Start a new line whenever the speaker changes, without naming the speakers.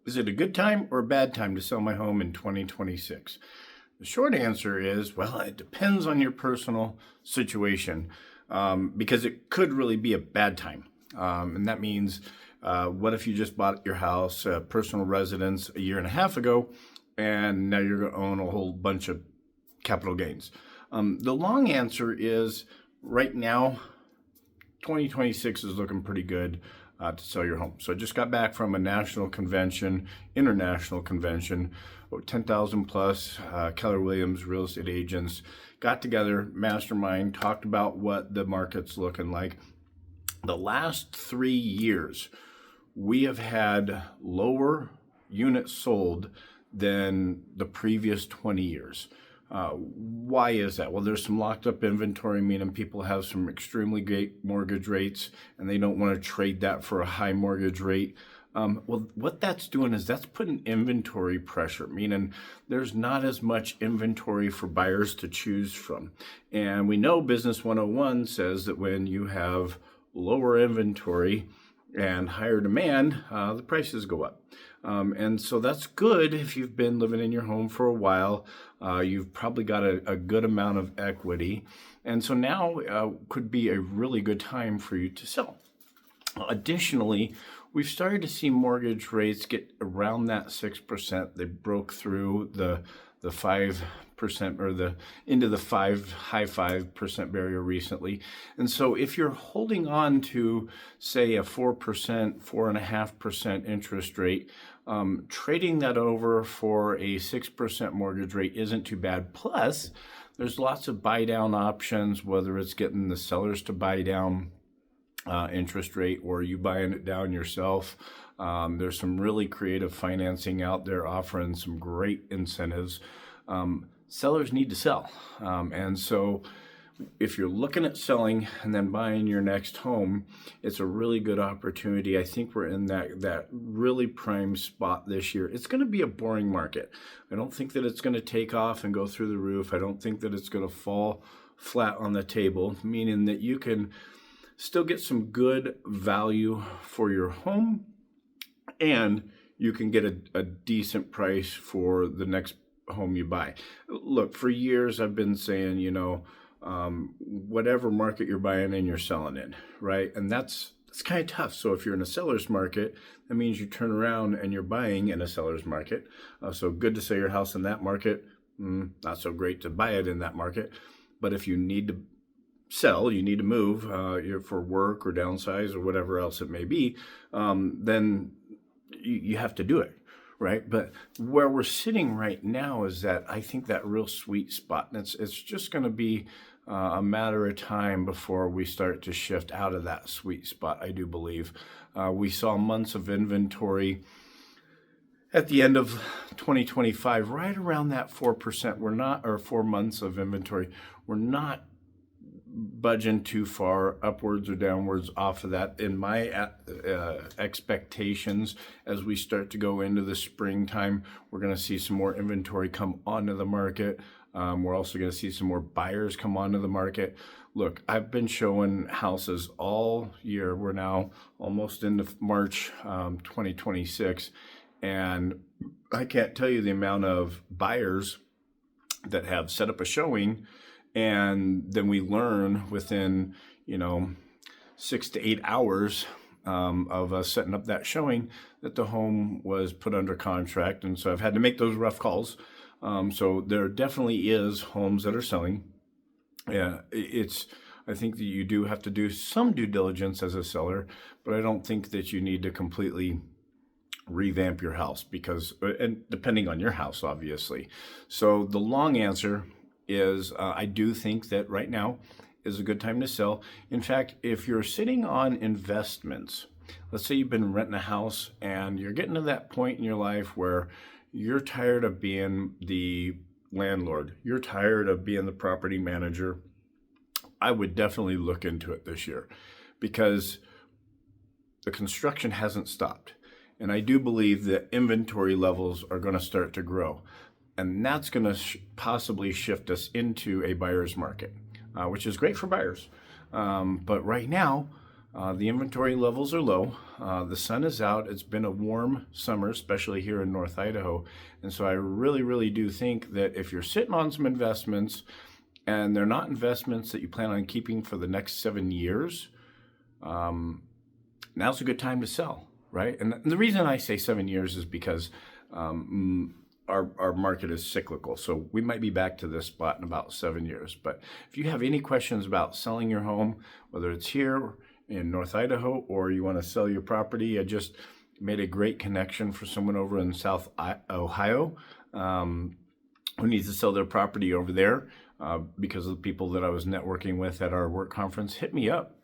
Is it a good time or a bad time to sell my home in 2026? The short answer is, well, it depends on your personal situation, because it could really be a bad time. And that means, what if you just bought your house, personal residence, a year and a half ago, and now you're going to own a whole bunch of capital gains? The long answer is right now, 2026 is looking pretty good to sell your home. So I just got back from a national convention, international convention, 10,000 plus Keller Williams real estate agents got together, mastermind, talked about what the market's looking like. The last 3 years, we have had lower units sold than the previous 20 years. Why is that? Well, there's some locked up inventory, meaning people have some extremely great mortgage rates and they don't want to trade that for a high mortgage rate. Well, what that's doing is that's putting inventory pressure, meaning there's not as much inventory for buyers to choose from. And we know Business 101 says that when you have lower inventory and higher demand, the prices go up. And so that's good if you've been living in your home for a while. You've probably got a good amount of equity. And so now could be a really good time for you to sell. Additionally, we've started to see mortgage rates get around that 6%. They broke through the 5% or the into the high 5% barrier recently. And so if you're holding on to, say, a 4%, 4.5% interest rate, trading that over for a 6% mortgage rate isn't too bad. Plus, there's lots of buy down options, whether it's getting the sellers to buy down interest rate or you buying it down yourself. There's some really creative financing out there offering some great incentives. Sellers need to sell. And so if you're looking at selling and then buying your next home, it's a really good opportunity. I think we're in that really prime spot this year. It's going to be a boring market. I don't think that it's going to take off and go through the roof. I don't think that it's going to fall flat on the table, meaning that you can still get some good value for your home and you can get a decent price for the next home you buy. Look, for years I've been saying, whatever market you're buying in, you're selling in, right? And that's kind of tough. So if you're in a seller's market, that means you turn around and you're buying in a seller's market. So good to sell your house in that market, not so great to buy it in that market. But if you need to sell, you need to move for work or downsize or whatever else it may be, then you have to do it, right? But where we're sitting right now is that I think that real sweet spot, and it's just going to be a matter of time before we start to shift out of that sweet spot, I do believe. We saw months of inventory at the end of 2025, right around that 4%. We're not, or 4 months of inventory. We're not budging too far upwards or downwards off of that in my expectations. As we start to go into the springtime, we're going to see some more inventory come onto the market. We're also going to see some more buyers come onto the market. Look, I've been showing houses all year. We're now almost into March 2026, and I can't tell you the amount of buyers that have set up a showing, and then we learn within 6 to 8 hours of us setting up that showing that the home was put under contract. And so I've had to make those rough calls. So there definitely is homes that are selling. Yeah, I think that you do have to do some due diligence as a seller, but I don't think that you need to completely revamp your house and depending on your house, obviously. So the long answer is I do think that right now is a good time to sell. In fact, if you're sitting on investments, let's say you've been renting a house and you're getting to that point in your life where you're tired of being the landlord, you're tired of being the property manager, I would definitely look into it this year because the construction hasn't stopped. And I do believe that inventory levels are going to start to grow. And that's going to possibly shift us into a buyer's market, which is great for buyers. But right now, The inventory levels are low. The sun is out. It's been a warm summer, especially here in North Idaho. And so I really do think that if you're sitting on some investments and they're not investments that you plan on keeping for the next 7 years, now's a good time to sell, right? And the reason I say 7 years is because our market is cyclical. So we might be back to this spot in about 7 years. But if you have any questions about selling your home, whether it's here in North Idaho or you want to sell your property, I just made a great connection for someone over in South Ohio who needs to sell their property over there because of the people that I was networking with at our work conference. Hit me up.